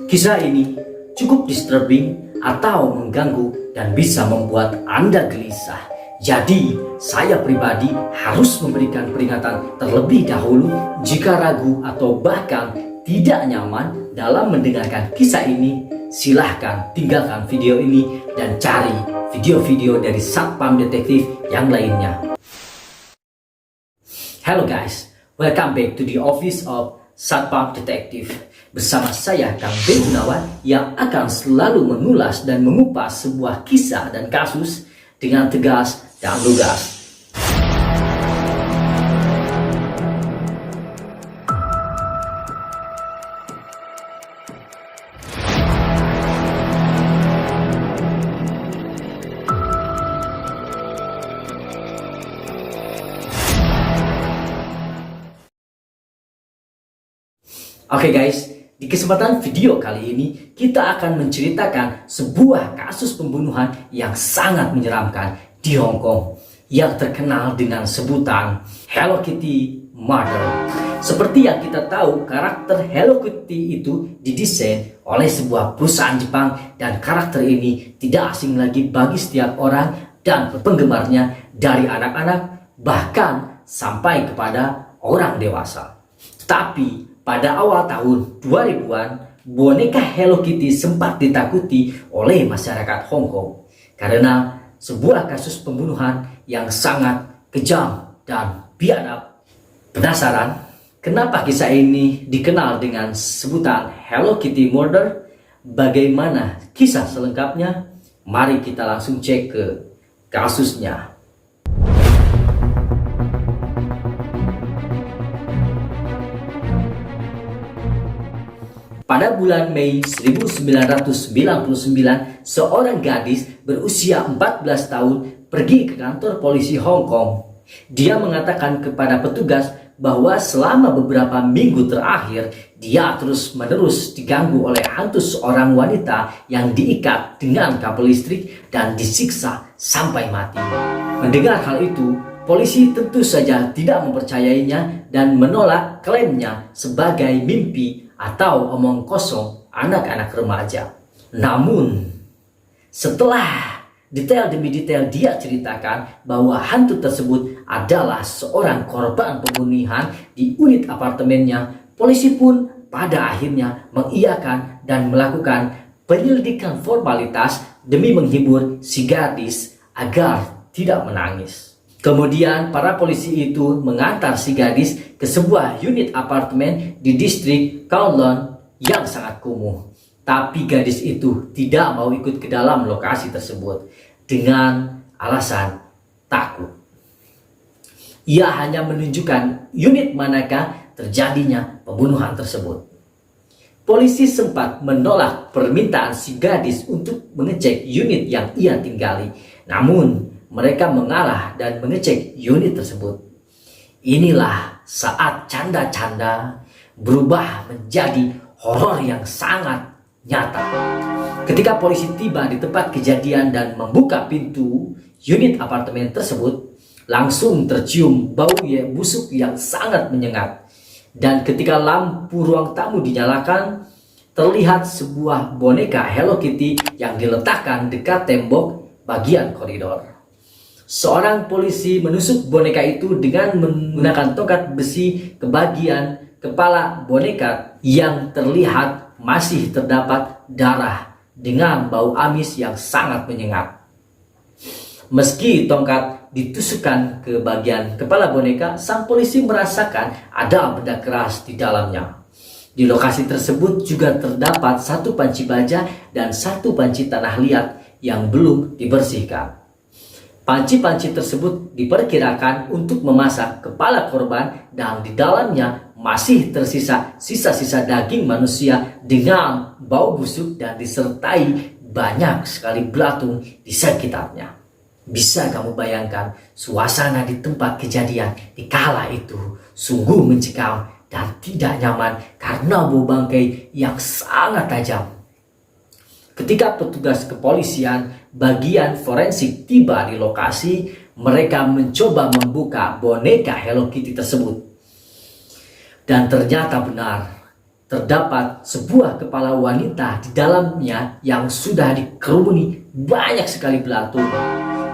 Kisah ini cukup disturbing atau mengganggu dan bisa membuat Anda gelisah. Jadi, saya pribadi harus memberikan peringatan terlebih dahulu jika ragu atau bahkan tidak nyaman dalam mendengarkan kisah ini. Silahkan tinggalkan video ini dan cari video-video dari Satpam Detektif yang lainnya. Hello guys, welcome back to the office of Satpam Detektif. Bersama saya Kang Ben Gunawan yang akan selalu mengulas dan mengupas sebuah kisah dan kasus dengan tegas dan lugas. Oke guys, di kesempatan video kali ini kita akan menceritakan sebuah kasus pembunuhan yang sangat menyeramkan di Hong Kong yang terkenal dengan sebutan Hello Kitty Murder. Seperti yang kita tahu, karakter Hello Kitty itu didesain oleh sebuah perusahaan Jepang dan karakter ini tidak asing lagi bagi setiap orang dan penggemarnya, dari anak-anak bahkan sampai kepada orang dewasa. Tapi pada awal tahun 2000-an, boneka Hello Kitty sempat ditakuti oleh masyarakat Hong Kong karena sebuah kasus pembunuhan yang sangat kejam dan biadab. Penasaran kenapa kisah ini dikenal dengan sebutan Hello Kitty Murder? Bagaimana kisah selengkapnya? Mari kita langsung cek ke kasusnya. Pada bulan Mei 1999, seorang gadis berusia 14 tahun pergi ke kantor polisi Hong Kong. Dia mengatakan kepada petugas bahwa selama beberapa minggu terakhir, dia terus-menerus diganggu oleh hantu seorang wanita yang diikat dengan kabel listrik dan disiksa sampai mati. Mendengar hal itu, polisi tentu saja tidak mempercayainya dan menolak klaimnya sebagai mimpi atau omong kosong anak-anak remaja. Namun, setelah detail demi detail dia ceritakan bahwa hantu tersebut adalah seorang korban pembunuhan di unit apartemennya, polisi pun pada akhirnya mengiyakan dan melakukan penyelidikan formalitas demi menghibur si gadis agar tidak menangis. Kemudian para polisi itu mengantar si gadis ke sebuah unit apartemen di distrik Kowloon yang sangat kumuh. Tapi gadis itu tidak mau ikut ke dalam lokasi tersebut dengan alasan takut. Ia hanya menunjukkan unit manakah terjadinya pembunuhan tersebut. Polisi sempat menolak permintaan si gadis untuk mengecek unit yang ia tinggali. Namun mereka mengalah dan mengecek unit tersebut. Inilah saat canda-canda berubah menjadi horor yang sangat nyata. Ketika polisi tiba di tempat kejadian dan membuka pintu unit apartemen tersebut, langsung tercium bau busuk yang sangat menyengat. Dan ketika lampu ruang tamu dinyalakan, terlihat sebuah boneka Hello Kitty yang diletakkan dekat tembok bagian koridor. Seorang polisi menusuk boneka itu dengan menggunakan tongkat besi ke bagian kepala boneka yang terlihat masih terdapat darah dengan bau amis yang sangat menyengat. Meski tongkat ditusukkan ke bagian kepala boneka, sang polisi merasakan ada benda keras di dalamnya. Di lokasi tersebut juga terdapat satu panci baja dan satu panci tanah liat yang belum dibersihkan. Panci-panci tersebut diperkirakan untuk memasak kepala korban dan di dalamnya masih tersisa sisa-sisa daging manusia dengan bau busuk dan disertai banyak sekali belatung di sekitarnya. Bisa kamu bayangkan suasana di tempat kejadian di kala itu sungguh mencekam dan tidak nyaman karena bau bangkai yang sangat tajam. Ketika petugas kepolisian bagian forensik tiba di lokasi, mereka mencoba membuka boneka Hello Kitty tersebut. Dan ternyata benar, terdapat sebuah kepala wanita di dalamnya yang sudah dikerumuni banyak sekali belatung.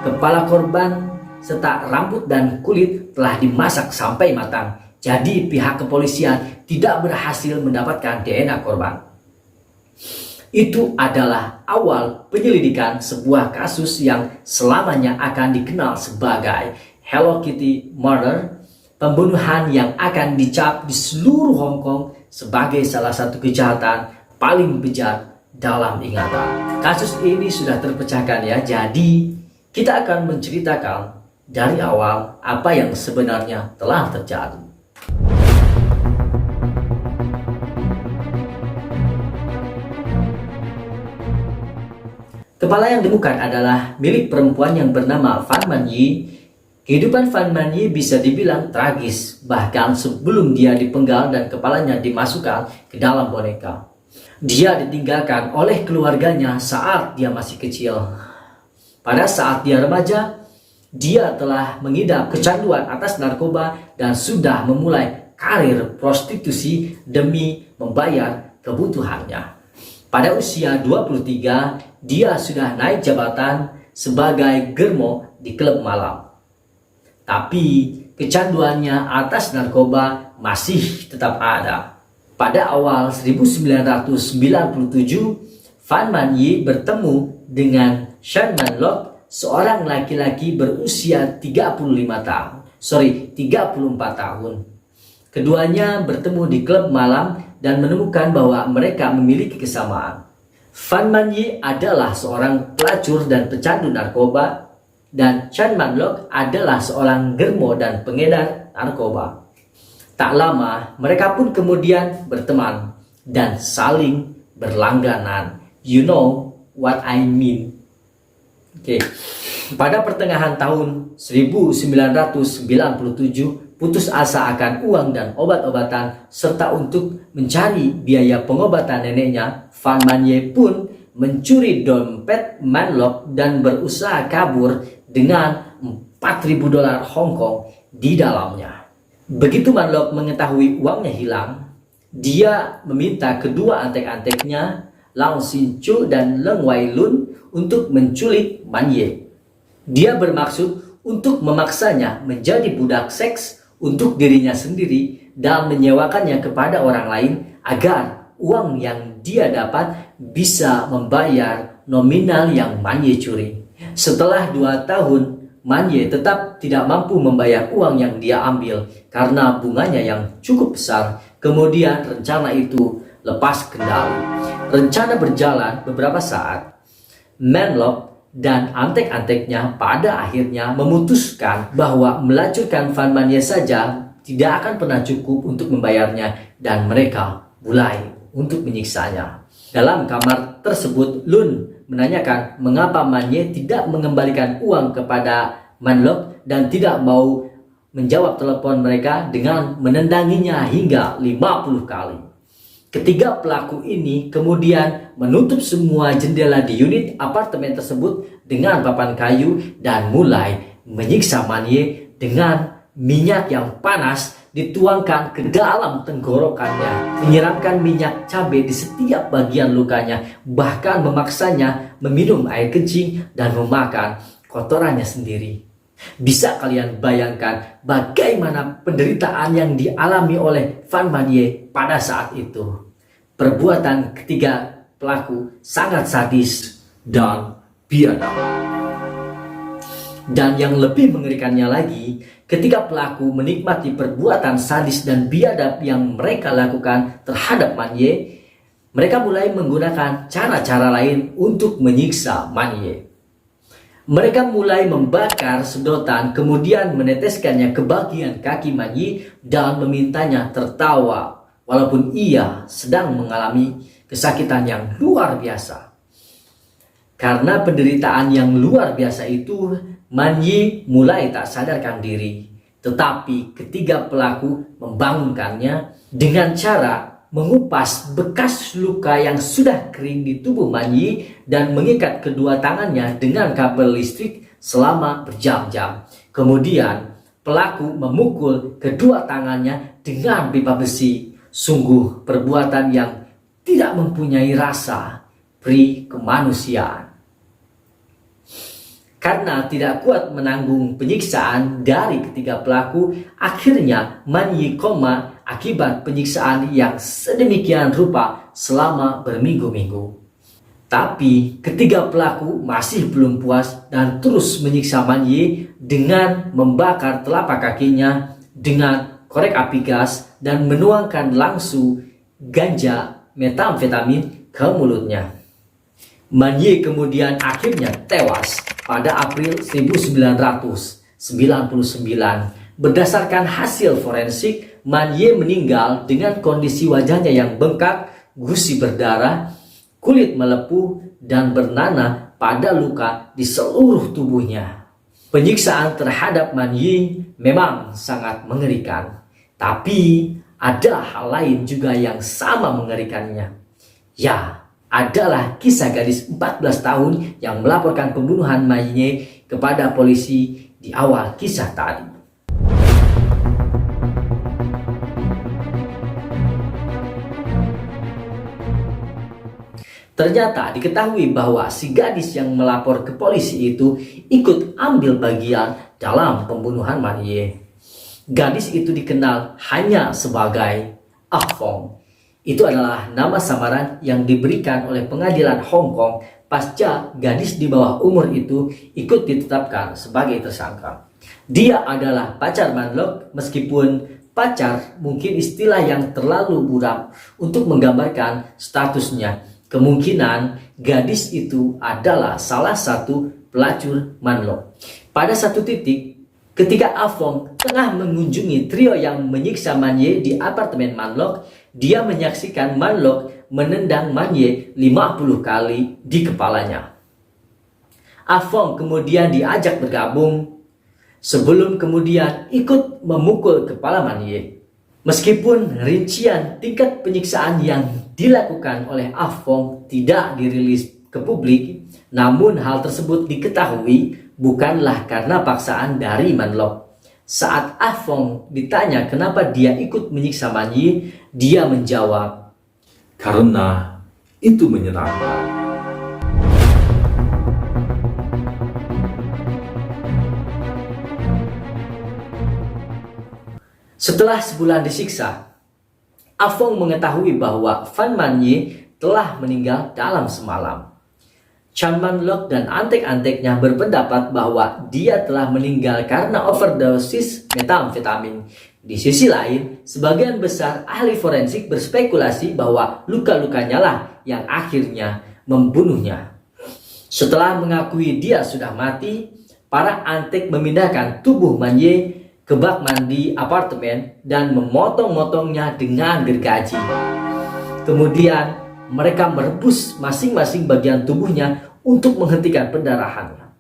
Kepala korban serta rambut dan kulit telah dimasak sampai matang. Jadi pihak kepolisian tidak berhasil mendapatkan DNA korban. Itu adalah awal penyelidikan sebuah kasus yang selamanya akan dikenal sebagai Hello Kitty Murder, pembunuhan yang akan dicap di seluruh Hong Kong sebagai salah satu kejahatan paling bejat dalam ingatan. Kasus ini sudah terpecahkan ya, jadi kita akan menceritakan dari awal apa yang sebenarnya telah terjadi. Kepala yang ditemukan adalah milik perempuan yang bernama Fan Man Yi. Kehidupan Fan Man Yi bisa dibilang tragis, bahkan sebelum dia dipenggal dan kepalanya dimasukkan ke dalam boneka. Dia ditinggalkan oleh keluarganya saat dia masih kecil. Pada saat dia remaja, dia telah mengidap kecanduan atas narkoba dan sudah memulai karir prostitusi demi membayar kebutuhannya. Pada usia 23, dia sudah naik jabatan sebagai germo di klub malam. Tapi kecanduannya atas narkoba masih tetap ada. Pada awal 1997, Fan Man Yi bertemu dengan Shen Man Lok, seorang laki-laki berusia 34 tahun. Keduanya bertemu di klub malam dan menemukan bahwa mereka memiliki kesamaan. Fan Man Yi adalah seorang pelacur dan pecandu narkoba, dan Shen Man Lok adalah seorang germo dan pengedar narkoba. Tak lama, mereka pun kemudian berteman dan saling berlangganan. You know what I mean. Oke. Pada pertengahan tahun 1997, putus asa akan uang dan obat-obatan serta untuk mencari biaya pengobatan neneknya, Fan Man Yi pun mencuri dompet Man Lok dan berusaha kabur dengan $4.000 Hong Kong di dalamnya. Begitu Man Lok mengetahui uangnya hilang, dia meminta kedua antek-anteknya, Lau Sin Chu dan Leng Wai Lun, untuk menculik Man Yi. Dia bermaksud untuk memaksanya menjadi budak seks untuk dirinya sendiri dan menyewakannya kepada orang lain agar uang yang dia dapat bisa membayar nominal yang Man Yi curi. Setelah 2 tahun, Man Yi tetap tidak mampu membayar uang yang dia ambil karena bunganya yang cukup besar. Kemudian rencana itu lepas kendali. Rencana berjalan beberapa saat. Man Lok dan antek-anteknya pada akhirnya memutuskan bahwa melacurkan Fan Man Yi saja tidak akan pernah cukup untuk membayarnya, dan mereka mulai untuk menyiksanya. Dalam kamar tersebut, Lun menanyakan mengapa Man Yi tidak mengembalikan uang kepada Man Lok dan tidak mau menjawab telepon mereka dengan menendanginya hingga 50 kali. Ketiga pelaku ini kemudian menutup semua jendela di unit apartemen tersebut dengan papan kayu dan mulai menyiksa Man Yi dengan minyak yang panas dituangkan ke dalam tenggorokannya, menyiramkan minyak cabai di setiap bagian lukanya, bahkan memaksanya meminum air kencing dan memakan kotorannya sendiri. Bisa kalian bayangkan bagaimana penderitaan yang dialami oleh Fan Man Yi pada saat itu. Perbuatan ketiga pelaku sangat sadis dan biadab. Dan yang lebih mengerikannya lagi, ketika pelaku menikmati perbuatan sadis dan biadab yang mereka lakukan terhadap Man Yi, mereka mulai menggunakan cara-cara lain untuk menyiksa Man Yi. Mereka mulai membakar sedotan, kemudian meneteskannya ke bagian kaki Man Yi dan memintanya tertawa walaupun ia sedang mengalami kesakitan yang luar biasa. Karena penderitaan yang luar biasa itu, Man Yi mulai tak sadarkan diri. Tetapi ketiga pelaku membangunkannya dengan cara mengupas bekas luka yang sudah kering di tubuh Man Yi dan mengikat kedua tangannya dengan kabel listrik selama berjam-jam. Kemudian pelaku memukul kedua tangannya dengan pipa besi Sungguh perbuatan yang tidak mempunyai rasa pri kemanusiaan. Karena tidak kuat menanggung penyiksaan dari ketiga pelaku, akhirnya Man Yi koma akibat penyiksaan yang sedemikian rupa selama berminggu-minggu. Tapi ketiga pelaku masih belum puas dan terus menyiksa Man Yi dengan membakar telapak kakinya dengan korek api gas dan menuangkan langsung ganja metamfetamin ke mulutnya. Man Yi kemudian akhirnya tewas pada April 1999. Berdasarkan hasil forensik, Man Yi meninggal dengan kondisi wajahnya yang bengkak, gusi berdarah, kulit melepuh, dan bernanah pada luka di seluruh tubuhnya. Penyiksaan terhadap Man Yi memang sangat mengerikan, tapi ada hal lain juga yang sama mengerikannya. Ya, adalah kisah gadis 14 tahun yang melaporkan pembunuhan Man Yi kepada polisi di awal kisah tadi. Ternyata diketahui bahwa si gadis yang melapor ke polisi itu ikut ambil bagian dalam pembunuhan Man Yi. Gadis itu dikenal hanya sebagai Ah Fong. Itu adalah nama samaran yang diberikan oleh pengadilan Hong Kong pasca gadis di bawah umur itu ikut ditetapkan sebagai tersangka. Dia adalah pacar Man Lok, meskipun pacar mungkin istilah yang terlalu buram untuk menggambarkan statusnya. Kemungkinan gadis itu adalah salah satu pelacur Man Lok. Pada satu titik, ketika Ah Fong tengah mengunjungi trio yang menyiksa Man Yi di apartemen Man Lok, dia menyaksikan Man Lok menendang Man Yi 50 kali di kepalanya. Ah Fong kemudian diajak bergabung sebelum kemudian ikut memukul kepala Man Yi. Meskipun rincian tingkat penyiksaan yang dilakukan oleh Ah Fong tidak dirilis ke publik, namun hal tersebut diketahui bukanlah karena paksaan dari Man Lok. Saat Ah Fong ditanya kenapa dia ikut menyiksa Man Yi, dia menjawab, "Karena itu menyenangkan." Setelah sebulan disiksa, Ah Fong mengetahui bahwa Fan Man Yi telah meninggal dalam semalam. Chan Man Lok dan antek-anteknya berpendapat bahwa dia telah meninggal karena overdosis metamfetamin. Di sisi lain, sebagian besar ahli forensik berspekulasi bahwa luka-lukanya lah yang akhirnya membunuhnya. Setelah mengakui dia sudah mati, para antek memindahkan tubuh Man Yi ke bak mandi apartemen dan memotong-motongnya dengan gergaji. Kemudian mereka merebus masing-masing bagian tubuhnya untuk menghentikan pendarahannya.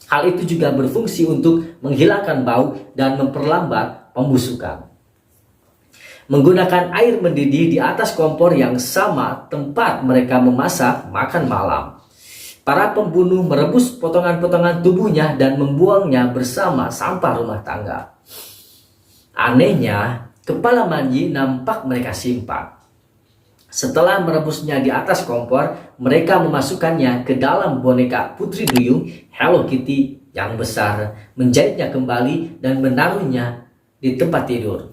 Hal itu juga berfungsi untuk menghilangkan bau dan memperlambat pembusukan. Menggunakan air mendidih di atas kompor yang sama tempat mereka memasak makan malam, para pembunuh merebus potongan-potongan tubuhnya dan membuangnya bersama sampah rumah tangga. Anehnya, kepala Man Yi nampak mereka simpan. Setelah merebusnya di atas kompor, mereka memasukkannya ke dalam boneka Putri Duyung Hello Kitty yang besar, menjahitnya kembali dan menaruhnya di tempat tidur.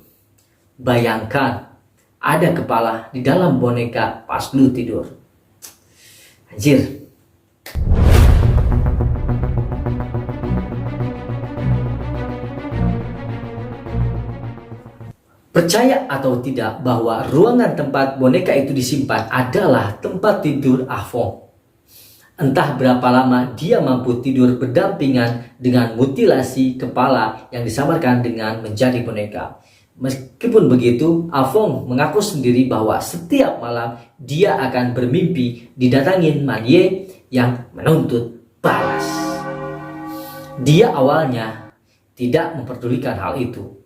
Bayangkan, ada kepala di dalam boneka pas lu tidur. Anjir. Percaya atau tidak bahwa ruangan tempat boneka itu disimpan adalah tempat tidur Ah Fong. Entah berapa lama dia mampu tidur berdampingan dengan mutilasi kepala yang disamarkan dengan menjadi boneka. Meskipun begitu, Ah Fong mengaku sendiri bahwa setiap malam dia akan bermimpi didatangin Man Yi yang menuntut balas. Dia awalnya tidak memperdulikan hal itu.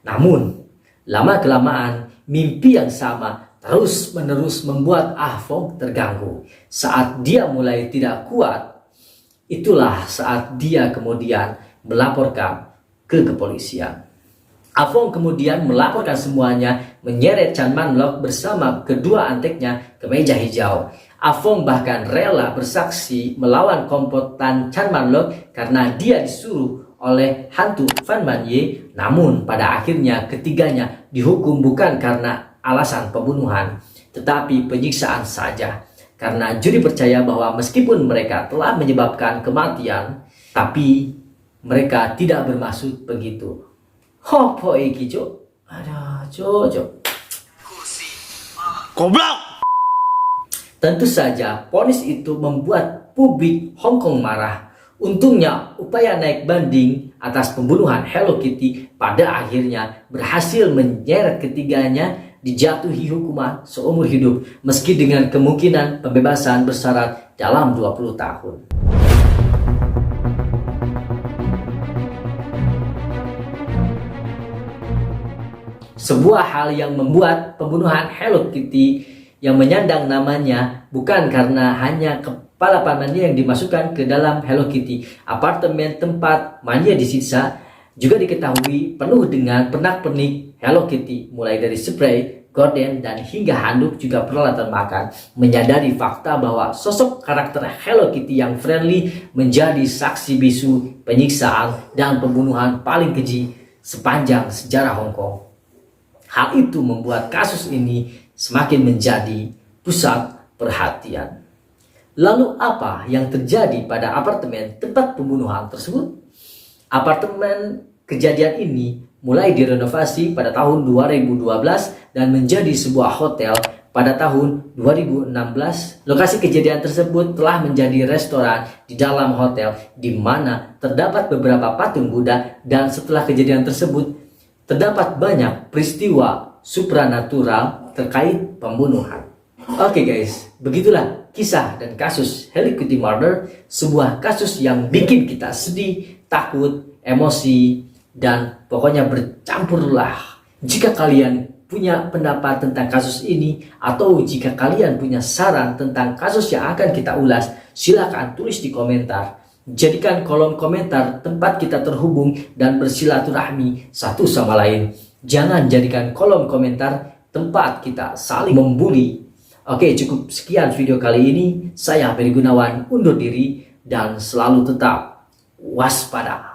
Namun, lama-kelamaan, mimpi yang sama terus-menerus membuat Ah Fong terganggu. Saat dia mulai tidak kuat, itulah saat dia kemudian melaporkan ke kepolisian. Ah Fong kemudian melaporkan semuanya menyeret Chan Man Lok bersama kedua anteknya ke meja hijau. Afong bahkan rela bersaksi melawan kompotan Chan Man Lok karena dia disuruh oleh hantu Fan Man Ye. Namun pada akhirnya ketiganya dihukum bukan karena alasan pembunuhan, tetapi penyiksaan saja. Karena juri percaya bahwa meskipun mereka telah menyebabkan kematian, tapi mereka tidak bermaksud begitu. Hopo iki, Cuk? Aduh, Cuk. Goblok! Tentu saja vonis itu membuat publik Hong Kong marah. Untungnya upaya naik banding atas pembunuhan Hello Kitty pada akhirnya berhasil menyeret ketiganya dijatuhi hukuman seumur hidup meski dengan kemungkinan pembebasan bersyarat dalam 20 tahun. Sebuah hal yang membuat pembunuhan Hello Kitty yang menyandang namanya bukan karena hanya kepala pandannya yang dimasukkan ke dalam Hello Kitty. Apartemen tempat mania disiksa juga diketahui penuh dengan pernak-pernik Hello Kitty, mulai dari spray, gorden, dan hingga handuk juga peralatan makan. Menyadari fakta bahwa sosok karakter Hello Kitty yang friendly menjadi saksi bisu penyiksaan dan pembunuhan paling keji sepanjang sejarah Hong Kong. Hal itu membuat kasus ini semakin menjadi pusat perhatian. Lalu apa yang terjadi pada apartemen tempat pembunuhan tersebut? Apartemen kejadian ini mulai direnovasi pada tahun 2012 dan menjadi sebuah hotel pada tahun 2016. Lokasi kejadian tersebut telah menjadi restoran di dalam hotel di mana terdapat beberapa patung Buddha, dan setelah kejadian tersebut terdapat banyak peristiwa supranatural terkait pembunuhan. Oke guys, begitulah kisah dan kasus Hello Kitty Murder, sebuah kasus yang bikin kita sedih, takut, emosi, dan pokoknya bercampurlah. Jika kalian punya pendapat tentang kasus ini, atau jika kalian punya saran tentang kasus yang akan kita ulas, silakan tulis di komentar. Jadikan kolom komentar tempat kita terhubung dan bersilaturahmi satu sama lain. Jangan jadikan kolom komentar tempat kita saling membuli. Oke, cukup sekian video kali ini. Saya Peri Gunawan undur diri dan selalu tetap waspada.